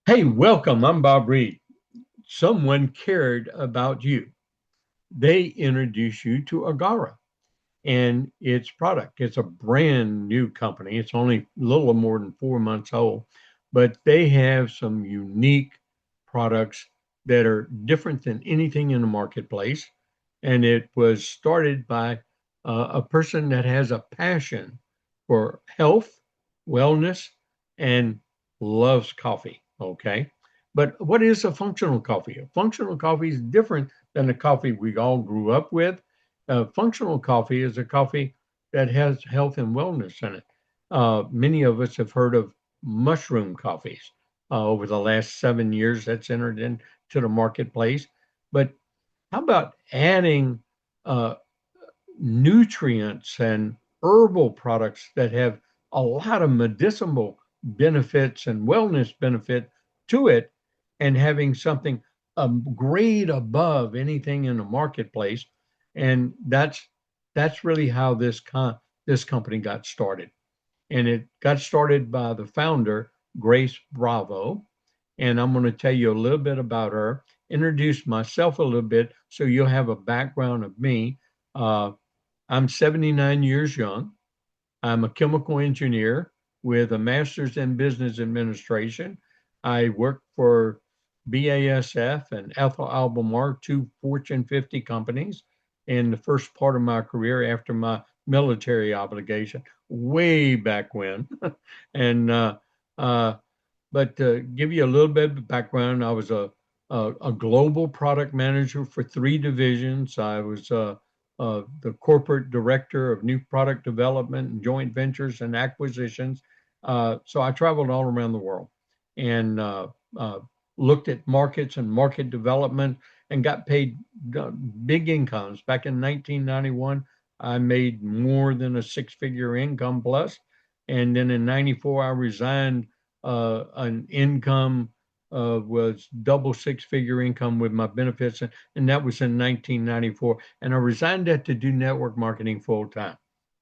Hey, welcome. I'm Bob Reid. Someone cared about you. They introduced you to Agara and its product. It's a brand new company. It's only a little more than 4 months old, but they have some unique products that are different than anything in the marketplace. And it was started by a person that has a passion for health, wellness, and loves coffee. Okay. But what is a functional coffee? A functional coffee is different than the coffee we all grew up with. Functional coffee is a coffee that has health and wellness in it. Many of us have heard of mushroom coffees. Over the last 7 years, that's entered into the marketplace. But how about adding uh, nutrients and herbal products that have a lot of medicinal benefits and wellness benefit to it, and having something a grade above anything in the marketplace? And that's really how this company got started. And it got started by the founder, Grace Bravo. And I'm going to tell you a little bit about her, introduce myself a little bit so you'll have a background of me. Uh, I'm 79 years young. I'm a chemical engineer with a master's in business administration. I work for BASF and Ethel Albemarle, two Fortune 50 companies, in the first part of my career after my military obligation, way back when. and uh, but to give you a little bit of background, I was a global product manager for three divisions. I was the corporate director of new product development and joint ventures and acquisitions. So I traveled all around the world and uh, looked at markets and market development and got paid big incomes. Back in 1991, I made more than a six-figure income plus. And then in 94, I resigned an income was double six-figure income with my benefits, and that was in 1994. And I resigned that to do network marketing full time.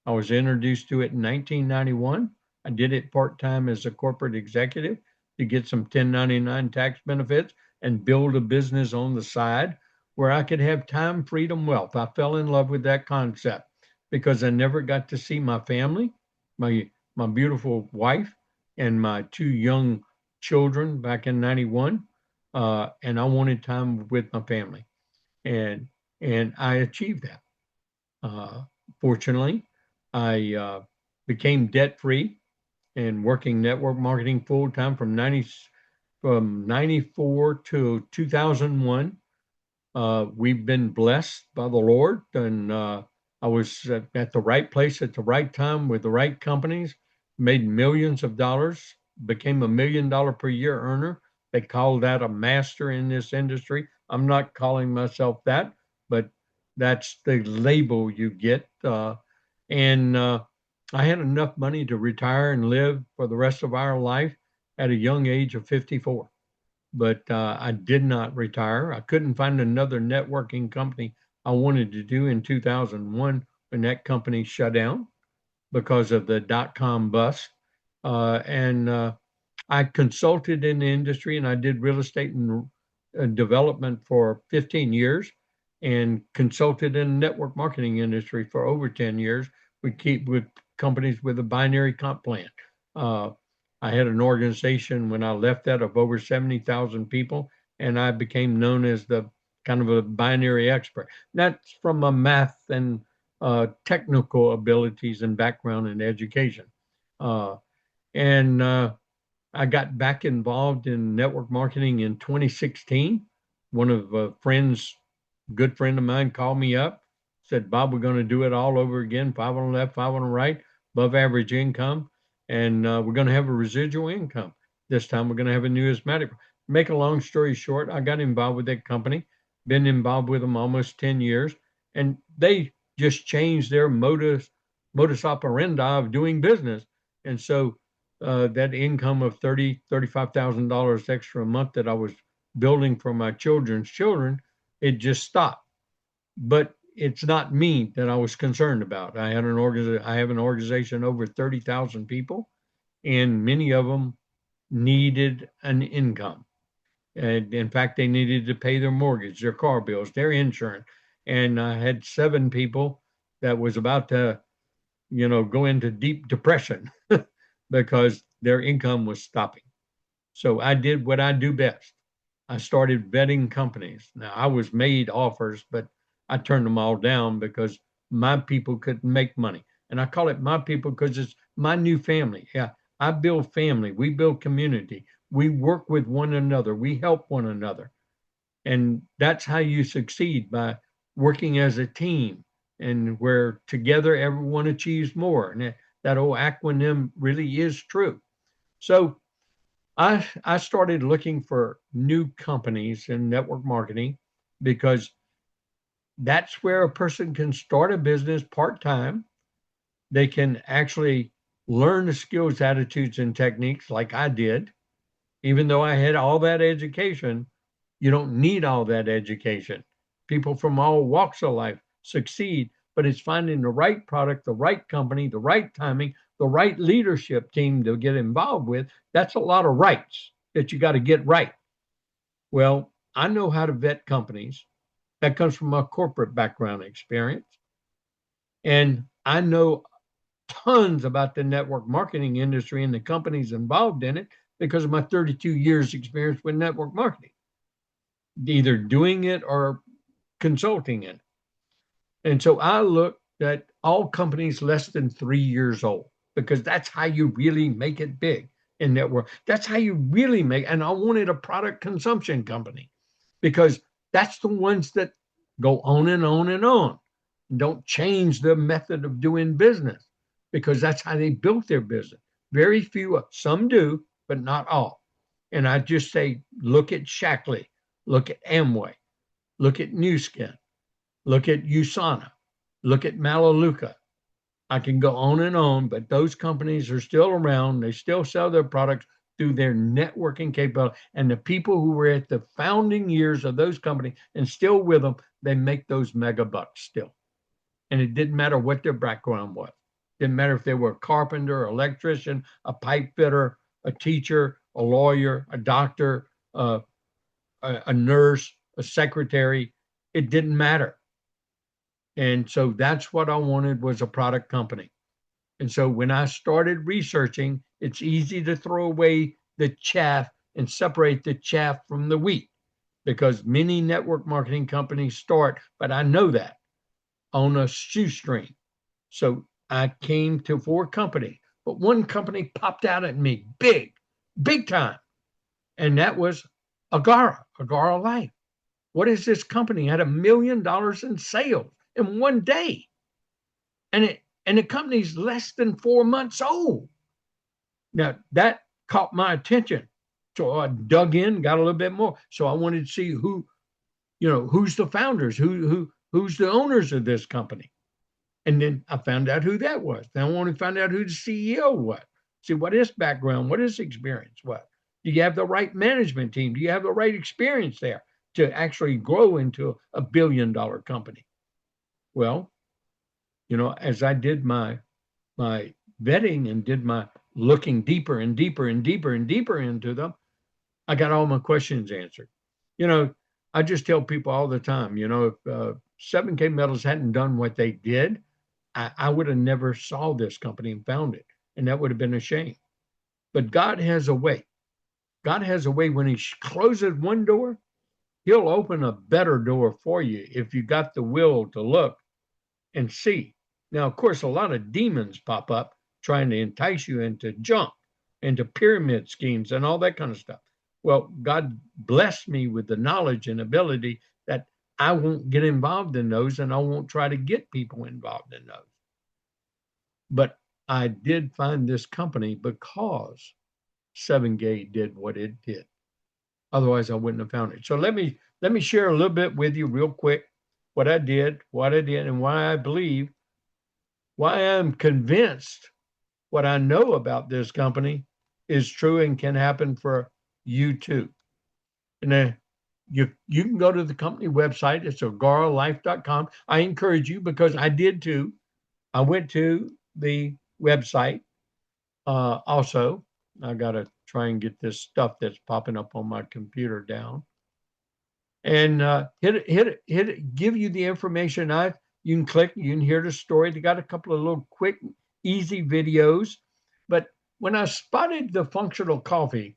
I was introduced to it in 1991. I did it part time as a corporate executive to get some 1099 tax benefits and build a business on the side where I could have time, freedom, wealth. I fell in love with that concept because I never got to see my family, my beautiful wife, and my two young children back in 91. And I wanted time with my family. And I achieved that. Uh, Fortunately, I became debt free and working network marketing full time from 94 to 2001. We've been blessed by the Lord, and I was at the right place at the right time with the right companies, made millions of dollars, became $1 million per year earner. They call that a master in this industry. I'm not calling myself that, but that's the label you get. And I had enough money to retire and live for the rest of our life at a young age of 54, but I did not retire. I couldn't find another networking company I wanted to do in 2001 when that company shut down because of the dot com bust. And I consulted in the industry and I did real estate and development for 15 years and consulted in the network marketing industry for over 10 years. We keep with companies with a binary comp plan. Uh, I had an organization when I left that of over 70,000 people, and I became known as the kind of a binary expert. That's from my math and technical abilities and background in education. Uh, and I got back involved in network marketing in 2016. One of a good friend of mine, called me up, said, "Bob, we're going to do it all over again. Five on the left, five on the right, above average income, and we're going to have a residual income. This time, we're going to have a numismatic." Make a long story short, I got involved with that company. Been involved with them almost 10 years, and they just changed their modus operandi of doing business, and so that income of $35,000 extra a month that I was building for my children's children, it just stopped. But it's not me that I was concerned about. I have an organization over 30,000 people, and many of them needed an income. And in fact, they needed to pay their mortgage, their car bills, their insurance. And I had 7 people that was about to, go into deep depression because their income was stopping. So I did what I do best. I started vetting companies. Now, I was made offers, but I turned them all down because my people couldn't make money. And I call it my people because it's my new family. Yeah, I build family. We build community. We work with one another. We help one another. And that's how you succeed, by working as a team, and where together everyone achieves more. And that old acronym really is true. So I started looking for new companies in network marketing because that's where a person can start a business part time. They can actually learn the skills, attitudes, and techniques like I did. Even though I had all that education, you don't need all that education. People from all walks of life succeed, but it's finding the right product, the right company, the right timing, the right leadership team to get involved with. That's a lot of rights that you got to get right. Well, I know how to vet companies. That comes from my corporate background experience. And I know tons about the network marketing industry and the companies involved in it because of my 32 years experience with network marketing, either doing it or consulting it. And so I looked at all companies less than 3 years old because that's how you really make it big in network. That's how you really make. And I wanted a product consumption company because that's the ones that go on and on and on. Don't change the method of doing business because that's how they built their business. Very few, some do, but not all. And I just say, look at Shackley, look at Amway, look at New Skin, look at USANA, look at Melaleuca. I can go on and on, but those companies are still around. They still sell their products through their networking capability. And the people who were at the founding years of those companies and still with them, they make those mega bucks still. And it didn't matter what their background was. Didn't matter if they were a carpenter, electrician, a pipe fitter, a teacher, a lawyer, a doctor, a nurse, a secretary. It didn't matter. And so that's what I wanted, was a product company. And so when I started researching, it's easy to throw away the chaff and separate the chaff from the wheat, because many network marketing companies start, but I know that, on a shoestring. So I came to 4 companies, but one company popped out at me big time. And that was AGARA Life. What is this company? It had $1 million in sales in one day. And the company's less than 4 months old. Now that caught my attention. So I dug in, got a little bit more. So I wanted to see who's the founders, who's the owners of this company. And then I found out who that was. Then I wanted to find out who the CEO was. See what his background, what his experience was. Do you have the right management team? Do you have the right experience there to actually grow into a $1 billion company? Well, as I did my vetting and did my looking deeper and deeper and deeper and deeper into them, I got all my questions answered. I just tell people all the time, if 7K Metals hadn't done what they did, I would have never saw this company and found it. And that would have been a shame. But God has a way. God has a way. When he closes one door, he'll open a better door for you if you got the will to look and see. Now, of course, a lot of demons pop up trying to entice you into junk, into pyramid schemes and all that kind of stuff. Well, God blessed me with the knowledge and ability that I won't get involved in those, and I won't try to get people involved in those. But I did find this company because 7K did what it did. Otherwise, I wouldn't have found it. So let me share a little bit with you real quick what I did, and why I believe, why I'm convinced what I know about this company is true and can happen for you too. And you can go to the company website. It's agaralife.com. I encourage you, because I did too. I went to the website also, I gotta try and get this stuff that's popping up on my computer down. And give you the information. You can click, you can hear the story. They got a couple of little quick, easy videos. But when I spotted the functional coffee,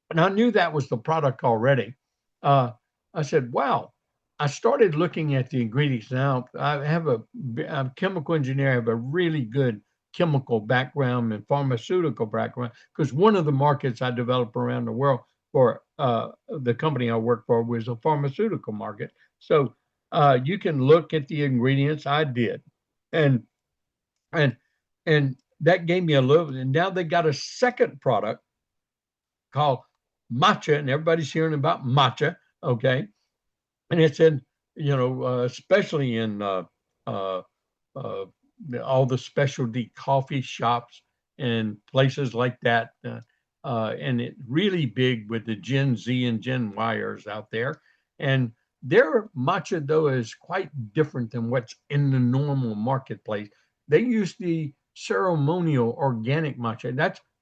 and I knew that was the product already, uh, I said, "Wow." I started looking at the ingredients. Now I'm a chemical engineer. I have a really good chemical background and pharmaceutical background because one of the markets I develop around the world for the company I work for was a pharmaceutical market. So you can look at the ingredients. I did, and and and that gave me a little. And now they got a second product called matcha, and everybody's hearing about matcha. Okay, and it's in, especially in uh, uh, all the specialty coffee shops and places like that. And it's really big with the Gen Z and Gen Yers out there. And their matcha, though, is quite different than what's in the normal marketplace. They use the ceremonial organic matcha.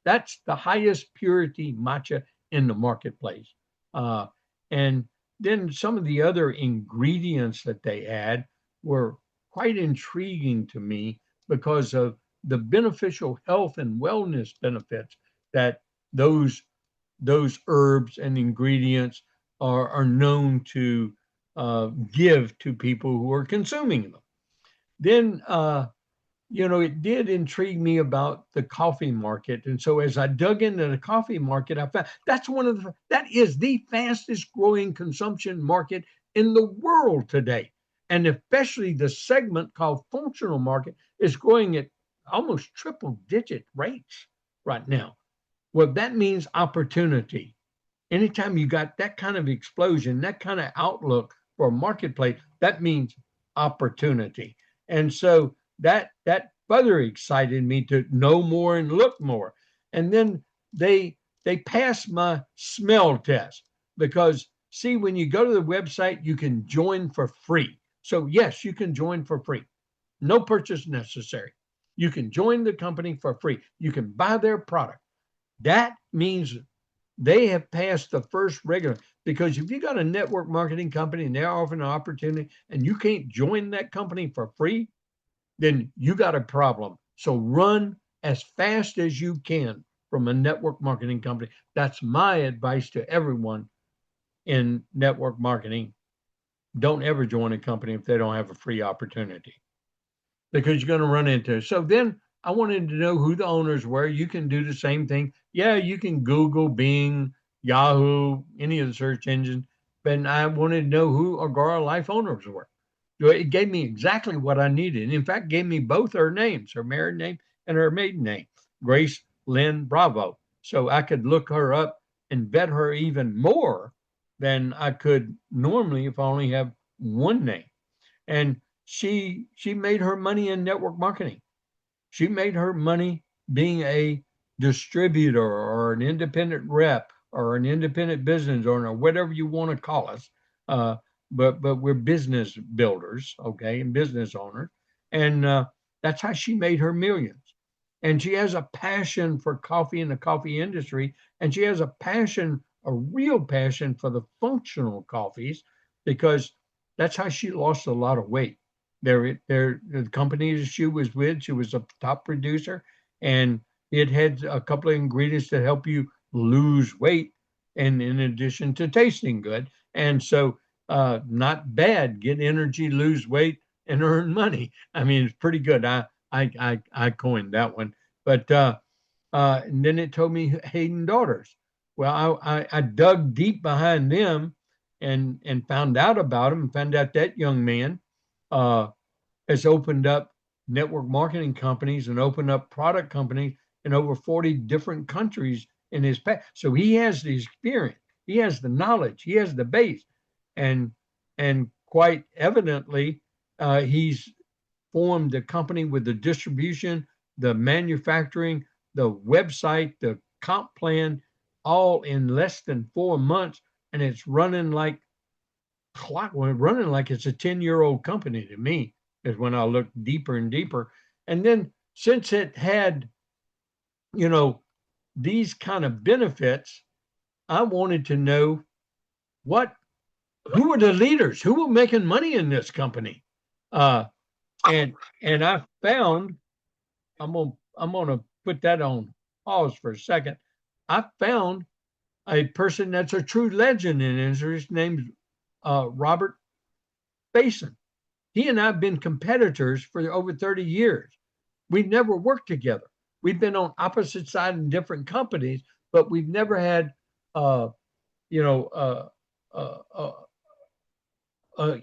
That's the highest purity matcha in the marketplace. Uh, and then some of the other ingredients that they add were quite intriguing to me because of the beneficial health and wellness benefits that those those herbs and ingredients are known to give to people who are consuming them. Then it did intrigue me about the coffee market. And so as I dug into the coffee market, I found that is the fastest growing consumption market in the world today. And especially the segment called functional market is growing at almost triple digit rates right now. Well, that means opportunity. Anytime you got that kind of explosion, that kind of outlook for a marketplace, that means opportunity. And so that further excited me to know more and look more. And then they passed my smell test because see, when you go to the website, you can join for free. So yes, you can join for free. No purchase necessary. You can join the company for free. You can buy their product. That means they have passed the first regular, because if you got a network marketing company and they're offering an opportunity and you can't join that company for free, then you got a problem. So run as fast as you can from a network marketing company. That's my advice to everyone in network marketing. Don't ever join a company if they don't have a free opportunity, because you're going to run into it. So then I wanted to know who the owners were. You can do the same thing. Yeah, you can Google, Bing, Yahoo, any of the search engines, but I wanted to know who AGARA Life owners were. So it gave me exactly what I needed. In fact, gave me both her names, her married name and her maiden name, Grace Lynn Bravo. So I could look her up and vet her even more than I could normally if I only have one name. And she made her money in network marketing. She made her money being a distributor or an independent rep or an independent business owner, or whatever you want to call us. Uh, but we're business builders, okay, and business owners, and that's how she made her millions. And she has a passion for coffee and the coffee industry, and she has a passion, a real passion for the functional coffees, because that's how she lost a lot of weight. The company she was with, she was a top producer, and it had a couple of ingredients to help you lose weight, and in addition to tasting good. And so, not bad. Get energy, lose weight, and earn money. I mean, it's pretty good. I coined that one. But and then it told me Hayden Daughters. Well, I dug deep behind them and found out about them, and found out that young man uh, has opened up network marketing companies and opened up product companies in over 40 different countries in his past. So he has the experience, he has the knowledge, he has the base, and quite evidently, he's formed a company with the distribution, the manufacturing, the website, the comp plan, all in less than 4 months, and it's running like clock. Running like it's a 10-year-old company to me is when I look deeper and deeper. And then since it had, you know, these kind of benefits, I wanted to know what who were the leaders, who were making money in this company, uh, and I found I'm gonna put that on pause for a second. I found a person that's a true legend in industry. His name's Robert Faison. He and I have been competitors for over 30 years. We've never worked together. We've been on opposite sides in different companies, but we've never had, uh, you know,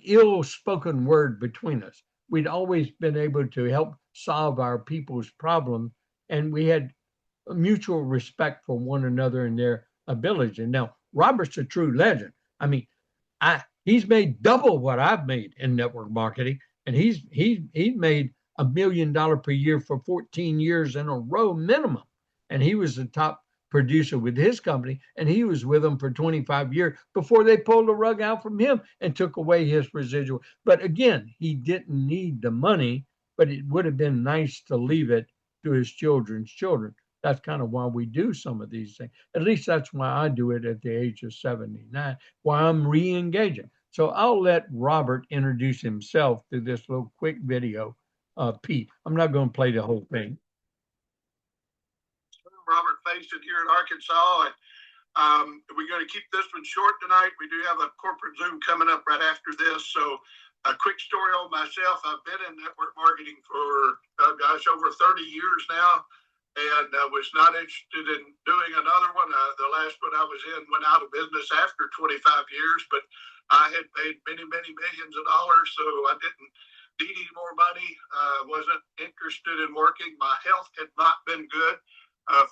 ill-spoken word between us. We'd always been able to help solve our people's problems, and we had a mutual respect for one another and their abilities. And now Robert's a true legend. I mean, he's made double what I've made in network marketing, and he's made $1 million per year for 14 years in a row minimum, and he was the top producer with his company, and he was with them for 25 years before they pulled the rug out from him and took away his residual. But again, he didn't need the money, but it would have been nice to leave it to his children's children. That's kind of why we do some of these things. At least that's why I do it at the age of 79, why I'm re-engaging. So I'll let Robert introduce himself through this little quick video. Pete, I'm not going to play the whole thing. Robert Faison here in Arkansas. And we're going to keep this one short tonight. We do have a corporate Zoom coming up right after this. So a quick story on myself. I've been in network marketing for, over 30 years now, and was not interested in doing another one. The last one I was in went out of business after 25 years, but I had made many, many millions of dollars, so I didn't need any more money. Wasn't interested in working. My health had not been good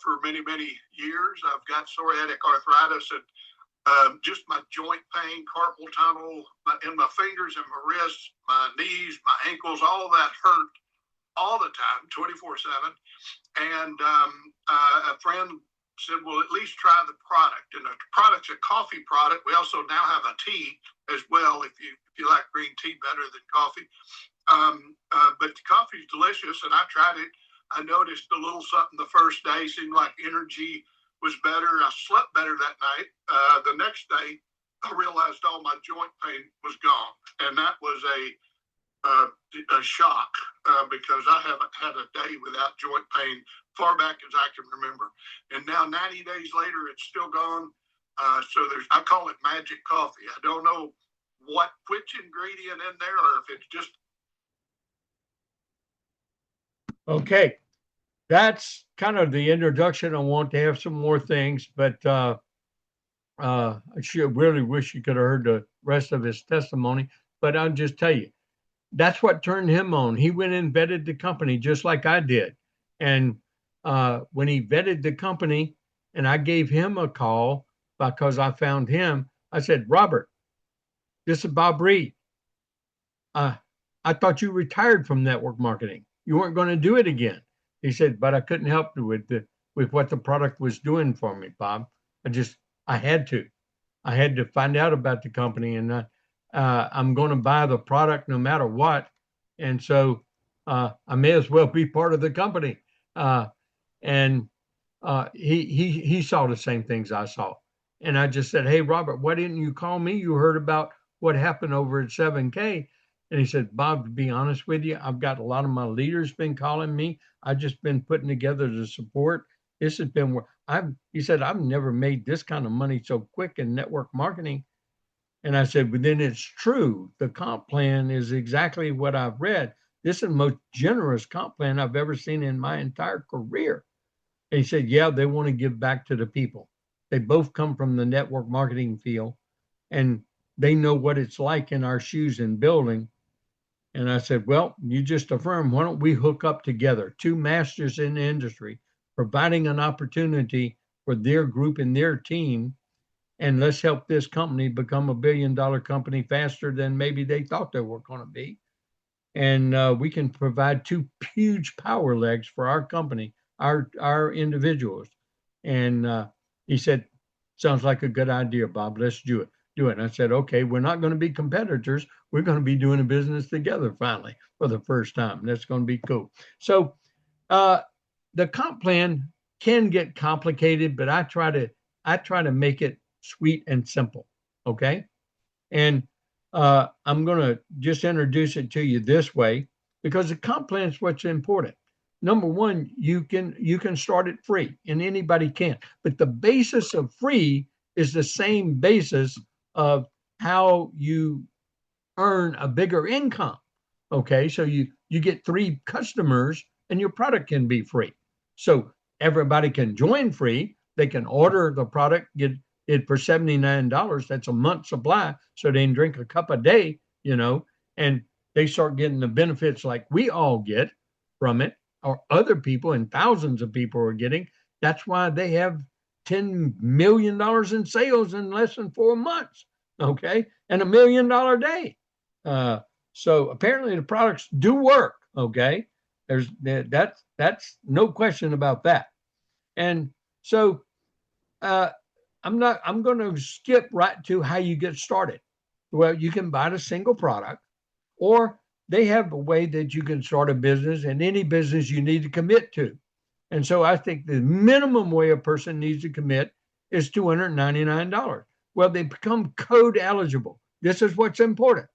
for many, many years. I've got psoriatic arthritis and just my joint pain, carpal tunnel in my fingers and my wrists, my knees, my ankles, all that hurt all the time, 24/7. And a friend said, well, at least try the product. And the product's a coffee product. We also now have a tea as well, if you like green tea better than coffee. But the coffee's delicious, and I tried it. I noticed a little something the first day, seemed like energy was better. I slept better that night. The next day, I realized all my joint pain was gone. And that was a shock because I haven't had a day without joint pain far back as I can remember. And now 90 days later, it's still gone. So I call it magic coffee. I don't know which ingredient in there, or if it's just. Okay. That's kind of the introduction. I want to have some more things, but I really wish you could have heard the rest of his testimony. But I'll just tell you, that's what turned him on. He went and vetted the company just like I did. And when he vetted the company and I gave him a call because I found him, I said, Robert, this is Bob Reid. I thought you retired from network marketing. You weren't going to do it again. He said, but I couldn't help you with what the product was doing for me, Bob. I had to. I had to find out about the company, and I'm going to buy the product no matter what. And so I may as well be part of the company. And he saw the same things I saw. And I just said, hey, Robert, why didn't you call me? You heard about what happened over at 7K. And he said, Bob, to be honest with you, I've got a lot of my leaders been calling me. I've just been putting together the support. This has been he said, I've never made this kind of money so quick in network marketing. And I said, but then it's true. The comp plan is exactly what I've read. This is the most generous comp plan I've ever seen in my entire career. And he said, yeah, they want to give back to the people. They both come from the network marketing field, and they know what it's like in our shoes and building. And I said, well, you just affirm, why don't we hook up together, two masters in the industry, providing an opportunity for their group and their team, and let's help this company become $1 billion company faster than maybe they thought they were going to be. And we can provide two huge power legs for our company, our individuals. And he said, sounds like a good idea, Bob. Let's do it. And I said, okay, we're not going to be competitors. We're going to be doing a business together finally for the first time. That's going to be cool. So the comp plan can get complicated, but I try to make it sweet and simple. Okay. And I'm going to just introduce it to you this way because the comp plan is what's important. Number one, you can start it free, and anybody can. But the basis of free is the same basis of how you earn a bigger income. Okay, so you get three customers, and your product can be free. So everybody can join free. They can order the product, get it for $79. That's a month supply, so they can drink a cup a day, and they start getting the benefits like we all get from it, or other people and thousands of people are getting. That's why they have $10 million in sales in less than 4 months. Okay, and $1 million day. Uh, so apparently the products do work. Okay, that's no question about that. And so uh, I'm going to skip right to how you get started. Well, you can buy a single product, or they have a way that you can start a business, and any business you need to commit to. And so I think the minimum way a person needs to commit is $299. Well, they become code eligible. This is what's important.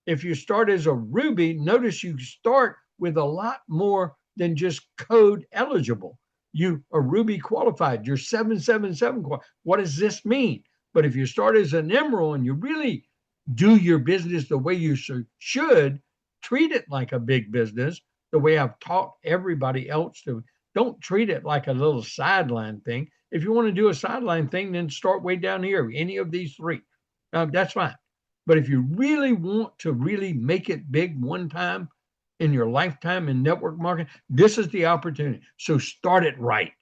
If you start as a Ruby, notice you start with a lot more than just code eligible. You are Ruby qualified. You're 777 qualified. What does this mean? But if you start as an Emerald and you really do your business the way you should, treat it like a big business, the way I've taught everybody else to. Don't treat it like a little sideline thing. If you want to do a sideline thing, then start way down here, any of these three. That's fine. But if you really want to really make it big one time in your lifetime in network marketing, this is the opportunity. So start it right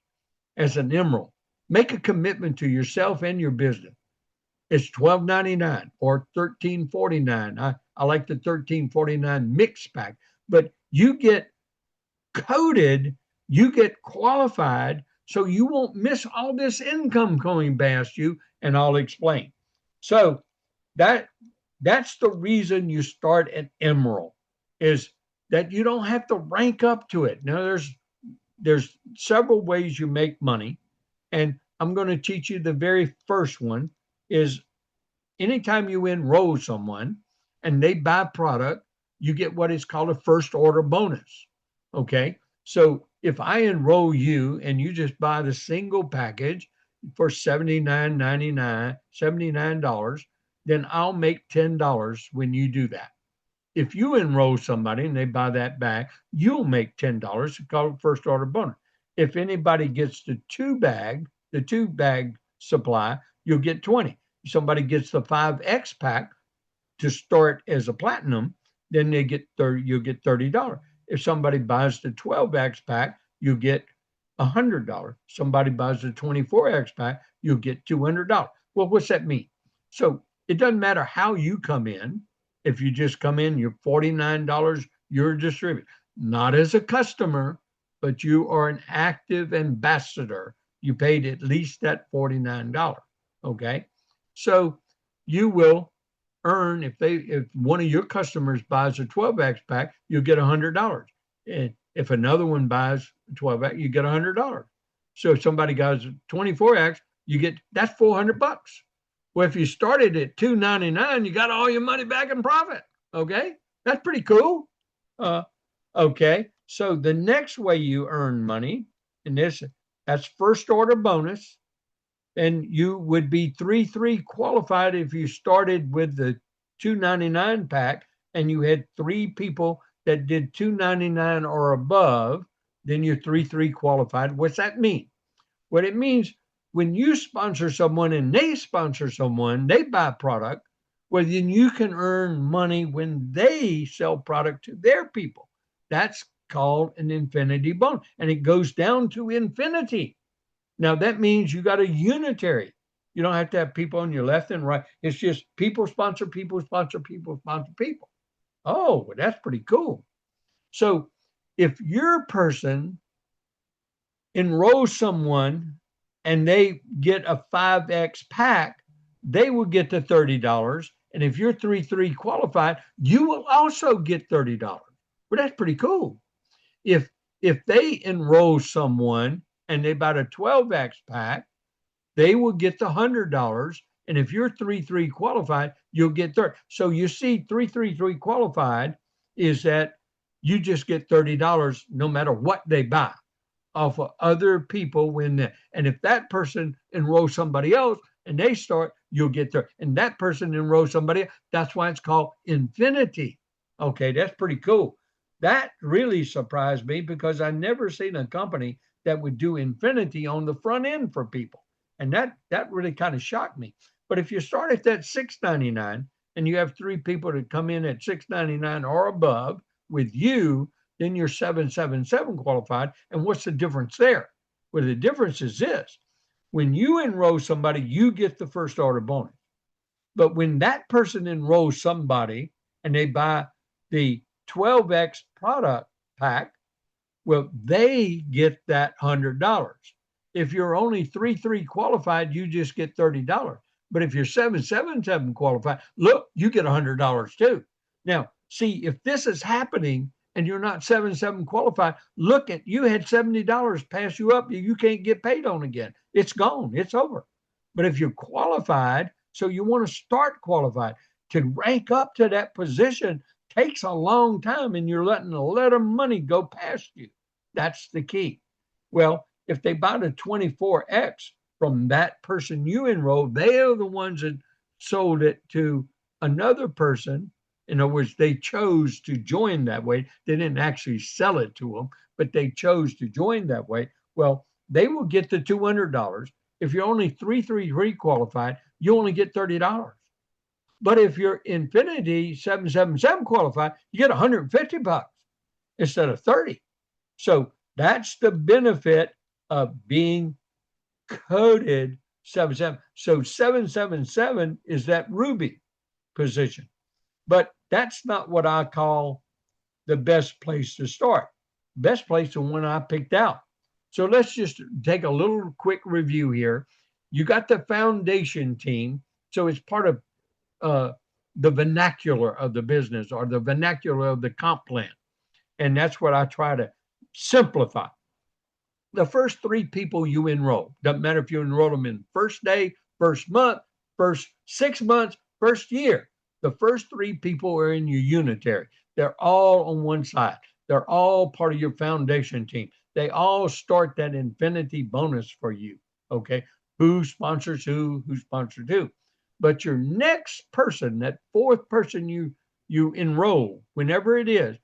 as an Emerald. Make a commitment to yourself and your business. It's $12.99 or $13.49. I like the $13.49 mix pack, but you get coded, you get qualified, so you won't miss all this income going past you, and I'll explain. So that that's the reason you start at Emerald, is that you don't have to rank up to it. Now there's several ways you make money, and I'm going to teach you the very first one is anytime you enroll someone and they buy product, you get what is called a first order bonus. Okay. So if I enroll you and you just buy the single package for $79.99, then I'll make $10 when you do that. If you enroll somebody and they buy that bag, you'll make $10. It's called first order bonus. If anybody gets the two bag supply, you'll get 20. If somebody gets the 5X pack to start as a platinum, then they get 30, you'll get $30. If somebody buys the 12X pack, you get $100. Somebody buys the 24X pack, you'll get $200. Well, what's that mean? So it doesn't matter how you come in. If you just come in, you're $49, you're a distributor, not as a customer, but you are an active ambassador. You paid at least that $49. Okay. So you will earn, if one of your customers buys a 12X pack, you'll get $100. And if another one buys a 12X, you get $100. So if somebody buys a 24X, that's $400. Well, if you started at $299, you got all your money back in profit. Okay, that's pretty cool. Okay, so the next way you earn money, and that's first order bonus, and you would be 3 qualified if you started with the $299 pack and you had 3 people that did $299 or above, then you're 3 qualified. What's that mean? What it means, when you sponsor someone and they sponsor someone, they buy product, well, then you can earn money when they sell product to their people. That's called an infinity bonus, and it goes down to infinity. Now, that means you got a unitary. You don't have to have people on your left and right. It's just people sponsor people, sponsor people, sponsor people. Oh, well, that's pretty cool. So if your person enrolls someone and they get a 5X pack, they will get the $30. And if you're 3 qualified, you will also get $30. Well, that's pretty cool. If they enroll someone and they bought a 12X pack, they will get the $100. And if you're 3-3 qualified, you'll get 30. So you see, 3-3 qualified is that you just get $30 no matter what they buy off of other people and if that person enrolls somebody else and they start, you'll get there. And that person enrolls somebody else. That's why it's called infinity. Okay, that's pretty cool. That really surprised me because I never seen a company that would do infinity on the front end for people. And that really kind of shocked me. But if you start at that $6.99 and you have 3 people that come in at $6.99 or above with you, then you're 777 qualified. And what's the difference there? Well, the difference is this. When you enroll somebody, you get the first order bonus. But when that person enrolls somebody and they buy the 12X product pack, well, they get that $100. If you're only 3-3 qualified, you just get $30. But if you're 777 qualified, look, you get $100 too. Now, see, if this is happening and you're not 7-7 qualified, look at, you had $70 pass you up, you can't get paid on again. It's gone, it's over. But if you're qualified, so you want to start qualified, to rank up to that position takes a long time and you're letting a lot of money go past you. That's the key. Well, if they buy the 24X from that person you enrolled, they are the ones that sold it to another person. In other words, they chose to join that way. They didn't actually sell it to them, but they chose to join that way. Well, they will get the $200. If you're only 3-3 qualified, you only get $30. But if you're Infinity 777 qualified, you get $150 instead of 30. So that's the benefit of being coded 77. So 777 is that Ruby position. But that's not what I call the best place to start. Best place is the one I picked out. So let's just take a little quick review here. You got the foundation team. So it's part of the vernacular of the business or the vernacular of the comp plan. And that's what I try to simplify. The first 3 people you enroll, doesn't matter if you enroll them in first day, first month, first 6 months, first year. The first 3 people are in your unitary. They're all on one side. They're all part of your foundation team. They all start that infinity bonus for you. Okay. Who sponsors who sponsors who. But your next person, that 4th person you enroll, whenever it is,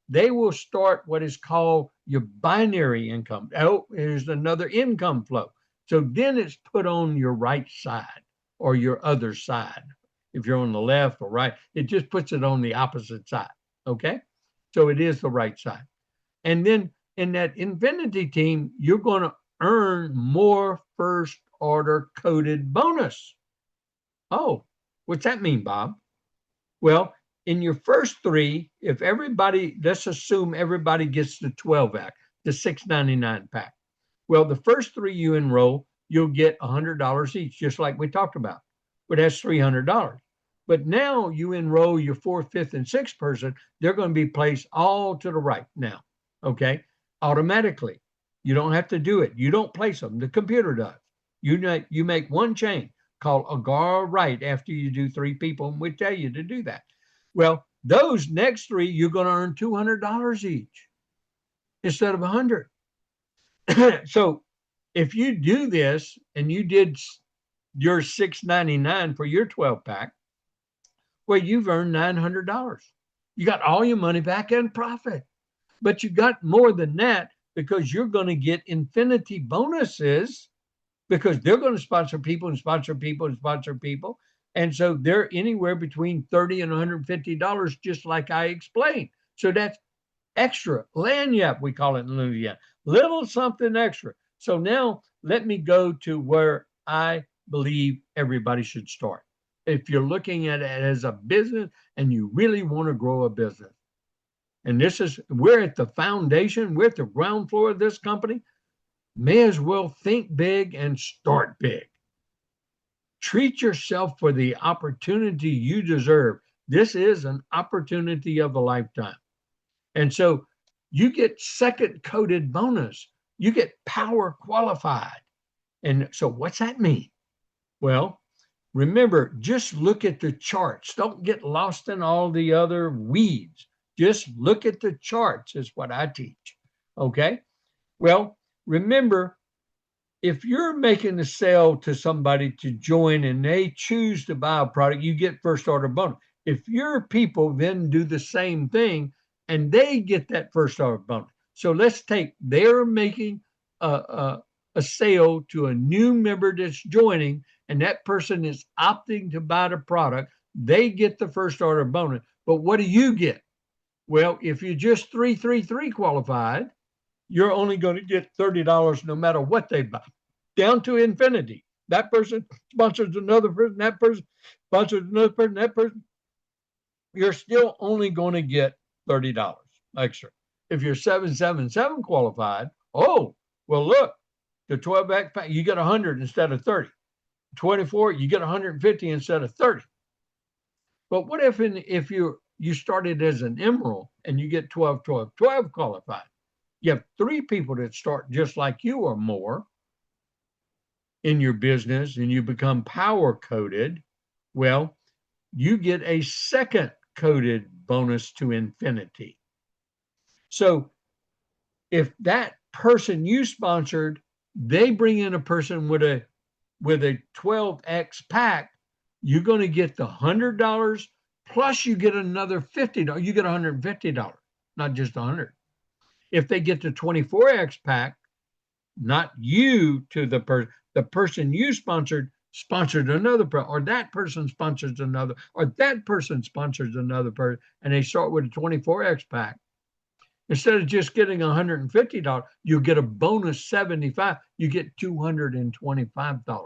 they will start what is called your binary income. Oh, there's another income flow. So then it's put on your right side or your other side. If you're on the left or right, it just puts it on the opposite side. Okay. So it is the right side. And then in that infinity team, you're going to earn more first order coded bonus. Oh, what's that mean, Bob? Well, in your first 3, if everybody, let's assume everybody gets the 12X, the $6.99 pack. Well, the first 3 you enroll, you'll get $100 each, just like we talked about. But that's $300. But now you enroll your 4th, 5th, and 6th person, they're going to be placed all to the right now. Okay, automatically. You don't have to do it. You don't place them. The computer does. You make one change called AGARA Right after you do 3 people, and we tell you to do that. Well, those next 3, you're going to earn $200 each instead of $100. So if you do this and you did your $6.99 for your 12 pack, well, you've earned $900. You got all your money back in profit. But you got more than that because you're going to get infinity bonuses because they're going to sponsor people and sponsor people and sponsor people. And so they're anywhere between $30 and $150, just like I explained. So that's extra. Lanyap, we call it in Louisiana. Little something extra. So now let me go to where I believe everybody should start. If you're looking at it as a business and you really want to grow a business. And we're at the foundation, we're at the ground floor of this company. May as well think big and start big. Treat yourself for the opportunity you deserve. This is an opportunity of a lifetime. And so you get second coded bonus. You get power qualified. And so what's that mean? Well, remember, just look at the charts. Don't get lost in all the other weeds. Just look at the charts, is what I teach. Okay. Well, remember, if you're making a sale to somebody to join and they choose to buy a product, you get first order bonus. If your people then do the same thing and they get that first order bonus. So let's take they're making a sale to a new member that's joining, and that person is opting to buy the product. They get the first order bonus. But what do you get? Well, if you're just 333 qualified, you're only going to get $30 no matter what they buy, down to infinity. That person sponsors another person, that person sponsors another person, that person. You're still only going to get $30 extra. If you're 777 qualified, oh, well, look, the 12-pack pack, you get 100 instead of 30. 24, you get 150 instead of 30. But what if you started as an emerald and you get 12, 12, 12 qualified? You have 3 people that start just like you or more in your business and you become power coded. Well, you get a second coded bonus to infinity. So if that person you sponsored, they bring in a person with a 12x pack, you're going to get the $100 plus you get another $50. You get $150, not just 100. If they get the 24x pack, not you to the person you sponsored another person, or that person sponsors another, or that person sponsors another person, and they start with a 24x pack. Instead of just getting $150, you get a bonus 75. You get $225.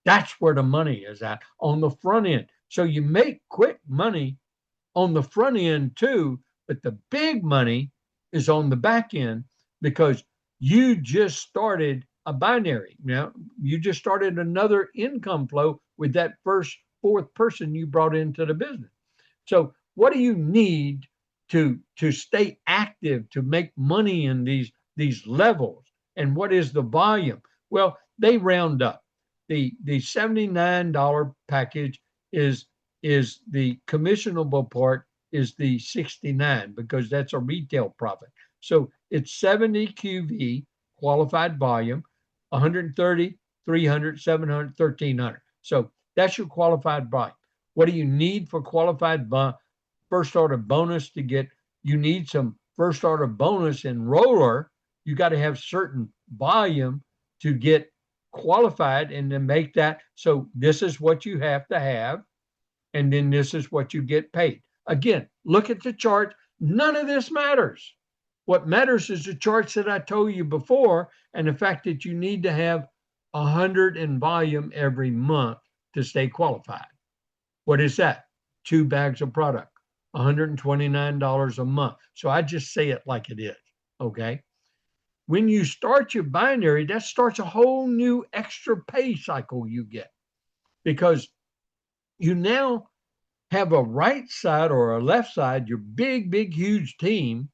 That's where the money is at on the front end. So you make quick money on the front end too, but the big money is on the back end because you just started a binary. Now, you just started another income flow with that fourth person you brought into the business. So what do you need to stay active, to make money in these levels? And what is the volume? Well, they round up. The $79 package is the commissionable part is the 69 because that's a retail profit. So it's 70 QV qualified volume, 130, 300, 700, 1300. So that's your qualified volume. What do you need for qualified first order bonus to get? You need some first order bonus in roller. You got to have certain volume to get qualified and then make that. So this is what you have to have. And then this is what you get paid. Again, look at the chart. None of this matters. What matters is the charts that I told you before and the fact that you need to have 100 in volume every month to stay qualified. What is that? 2 bags of product, $129 a month. So I just say it like it is, okay? When you start your binary, that starts a whole new extra pay cycle you get because you now have a right side or a left side, your big, huge team,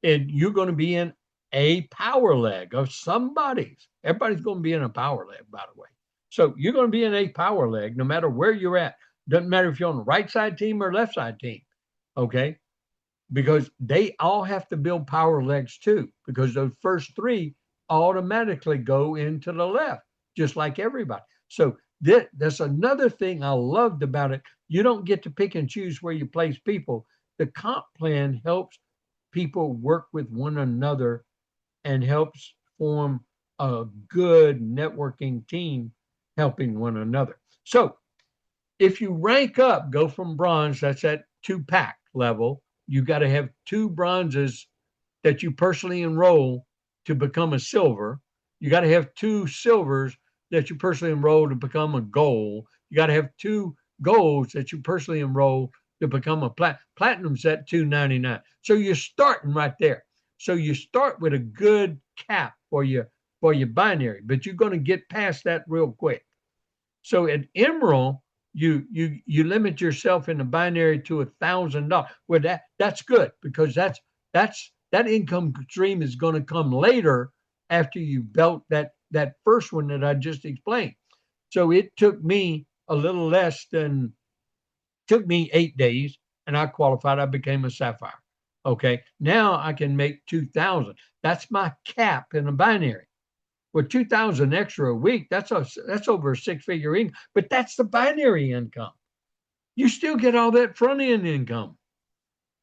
and you're going to be in a power leg of somebody's. Everybody's going to be in a power leg, by the way. So you're going to be in a power leg no matter where you're at. Doesn't matter if you're on the right side team or left side team, okay? Because they all have to build power legs too, because those first 3 automatically go into the left, just like everybody. So that's another thing I loved about it. You don't get to pick and choose where you place people. The comp plan helps people work with one another and helps form a good networking team helping one another. So if you rank up, go from bronze, that's at 2-pack level, you got to have 2 bronzes that you personally enroll to become a silver. You got to have 2 silvers that you personally enroll to become a gold. You got to have 2 golds that you personally enroll to become a platinum's at $299. So you're starting right there. So you start with a good cap for your binary, but you're going to get past that real quick. So at emerald, you limit yourself in the binary to $1,000. Well, that's good because that income stream is going to come later after you built that first one that I just explained. So it took me a little less than took me 8 days, and I qualified. I became a sapphire. Okay, now I can make 2,000. That's my cap in a binary. Well, 2,000 extra a week. That's over a six-figure income. But that's the binary income. You still get all that front end income.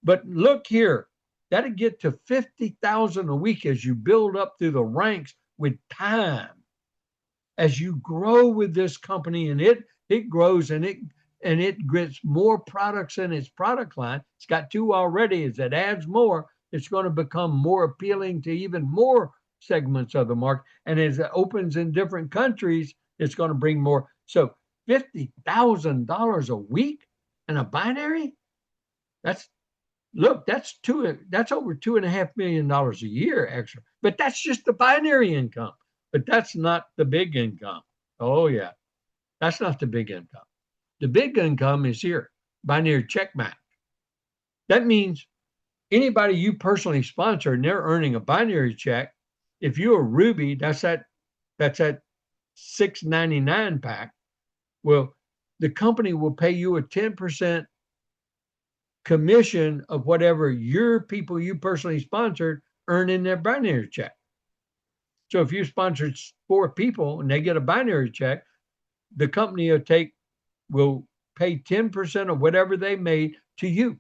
But look here, that'll get to 50,000 a week as you build up through the ranks with time. As you grow with this company, and it grows, and it gets more products in its product line. It's got two already. As it adds more, it's going to become more appealing to even more segments of the market. And as it opens in different countries, it's going to bring more. So $50,000 a week in a binary, that's look, that's over $2.5 million a year extra. But that's just the binary income. But that's not the big income. Oh yeah, that's not the big income. The big income is here, binary check match. That means anybody you personally sponsor and they're earning a binary check. If you're a Ruby, that's at $6.99 pack. Well, the company will pay you a 10% commission of whatever your people you personally sponsored earn in their binary check. So if you sponsored 4 people and they get a binary check, the company will pay 10% of whatever they made to you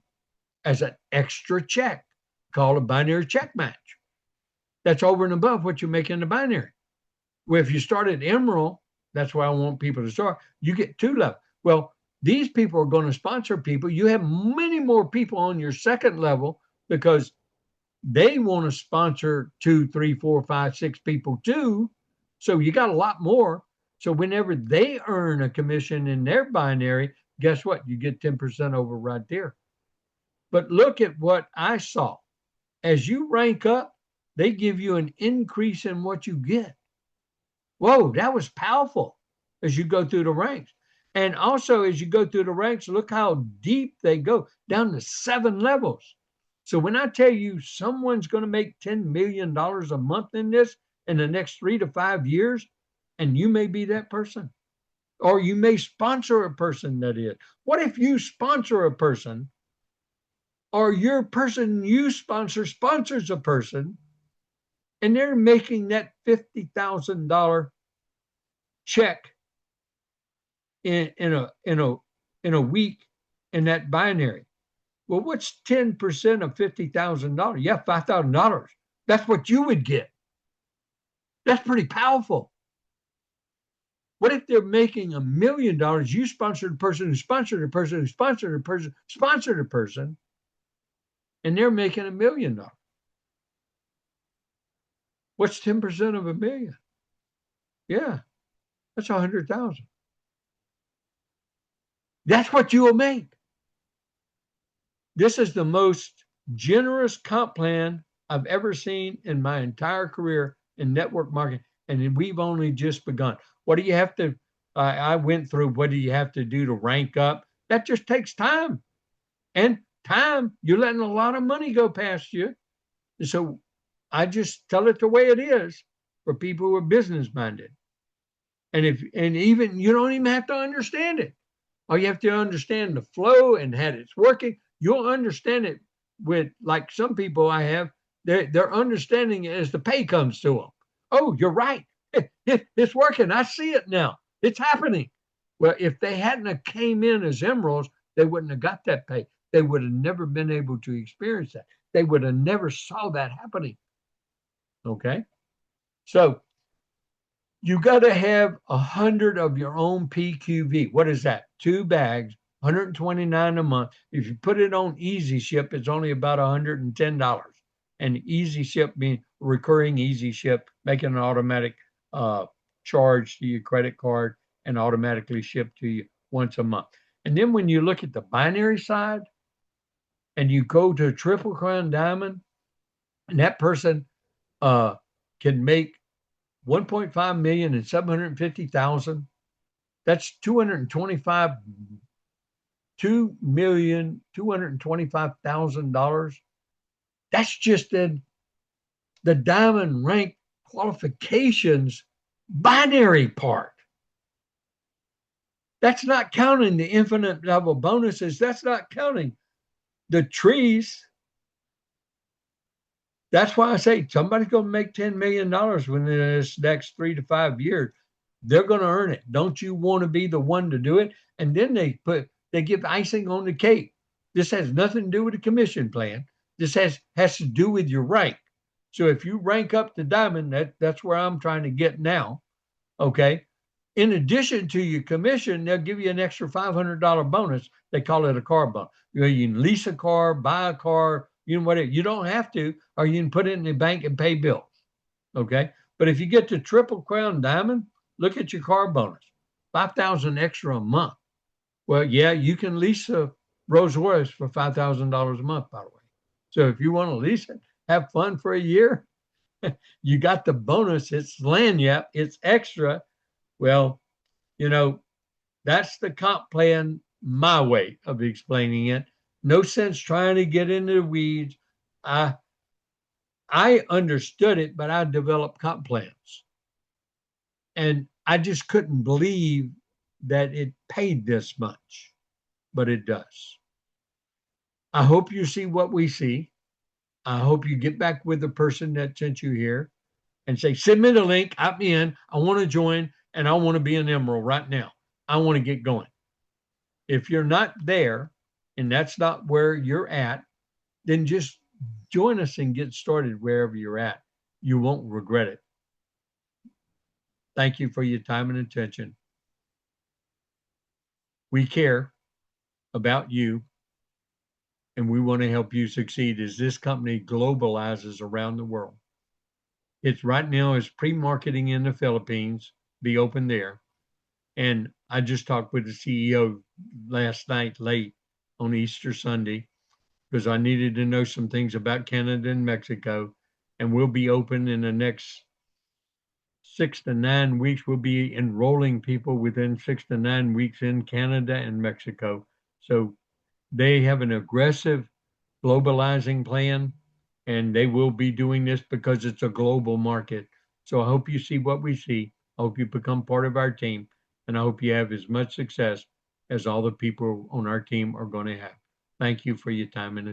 as an extra check called a binary check match. That's over and above what you make in the binary. Well, if you start at Emerald, that's why I want people to start, you get 2 levels. Well, these people are going to sponsor people. You have many more people on your second level because they want to sponsor 2, 3, 4, 5, 6 people too. So you got a lot more. So whenever they earn a commission in their binary, guess what? You get 10% over right there. But look at what I saw. As you rank up, they give you an increase in what you get. Whoa, that was powerful as you go through the ranks. And also, as you go through the ranks, look how deep they go down to 7 levels. So when I tell you someone's going to make $10 million a month in this in the next 3 to 5 years, and you may be that person, or you may sponsor a person that is. What if you sponsor a person, or your person you sponsor sponsors a person, and they're making that $50,000 check in a week in that binary? Well, what's 10% of $50,000? Yeah, $5,000. That's what you would get. That's pretty powerful. What if they're making $1 million? You sponsored a person who sponsored a person who sponsored a person, sponsored a person, and they're making $1 million. What's 10% of $1 million? Yeah, that's 100,000. That's what you will make. This is the most generous comp plan I've ever seen in my entire career in network marketing. And we've only just begun. What do you have to, I went through, what do you have to do to rank up? That just takes time. And time, you're letting a lot of money go past you. So I just tell it the way it is for people who are business minded. And even you don't even have to understand it. All you have to understand the flow and how it's working. You'll understand it with, like some people I have, they're understanding it as the pay comes to them. Oh, you're right. It's working. I see it now. It's happening. Well, if they hadn't have came in as emeralds, they wouldn't have got that pay. They would have never been able to experience that. They would have never saw that happening. Okay. So you got to have 100 of your own PQV. What is that? 2 bags, 129 a month. If you put it on Easy Ship, it's only about $110. And Easy Ship means recurring Easy Ship, making an automatic charge to your credit card and automatically shipped to you once a month. And then when you look at the binary side and you go to a Triple Crown Diamond, and that person can make 1.5 million and 750,000. That's 225,000 dollars. That's just in the diamond rank qualifications binary part. That's not counting the infinite level bonuses. That's not counting the trees. That's why I say somebody's going to make $10 million within this next 3 to 5 years. They're going to earn it. Don't you want to be the one to do it? And then they give icing on the cake. This has nothing to do with the commission plan. This has to do with your rank. So if you rank up to diamond, that's where I'm trying to get now. Okay. In addition to your commission, they'll give you an extra $500 bonus. They call it a car bonus. You can lease a car, buy a car, whatever. You don't have to, or you can put it in the bank and pay bills. Okay. But if you get to Triple Crown Diamond, look at your car bonus, 5,000 extra a month. Well, yeah, you can lease a Rolls Royce for $5,000 a month, by the way. So if you want to lease it, have fun for a year, you got the bonus. It's lanyard, it's extra. Well, you know, that's the comp plan, my way of explaining it. No sense trying to get into the weeds. I I understood it, but I developed comp plans. And I just couldn't believe that it paid this much, but it does. I hope you see what we see. I hope you get back with the person that sent you here and say, send me the link. I'm in. I want to join and I want to be an Emerald right now. I want to get going. If you're not there and that's not where you're at, then just join us and get started wherever you're at. You won't regret it. Thank you for your time and attention. We care about you and we want to help you succeed as this company globalizes around the world. It's right now is pre-marketing in the Philippines, be open there. And I just talked with the CEO last night late on Easter Sunday because I needed to know some things about Canada and Mexico. And we'll be open in the next 6 to 9 weeks. We'll be enrolling people within 6 to 9 weeks in Canada and Mexico. So they have an aggressive globalizing plan, and they will be doing this because it's a global market. So I hope you see what we see. I hope you become part of our team, and I hope you have as much success as all the people on our team are going to have. Thank you for your time and attention.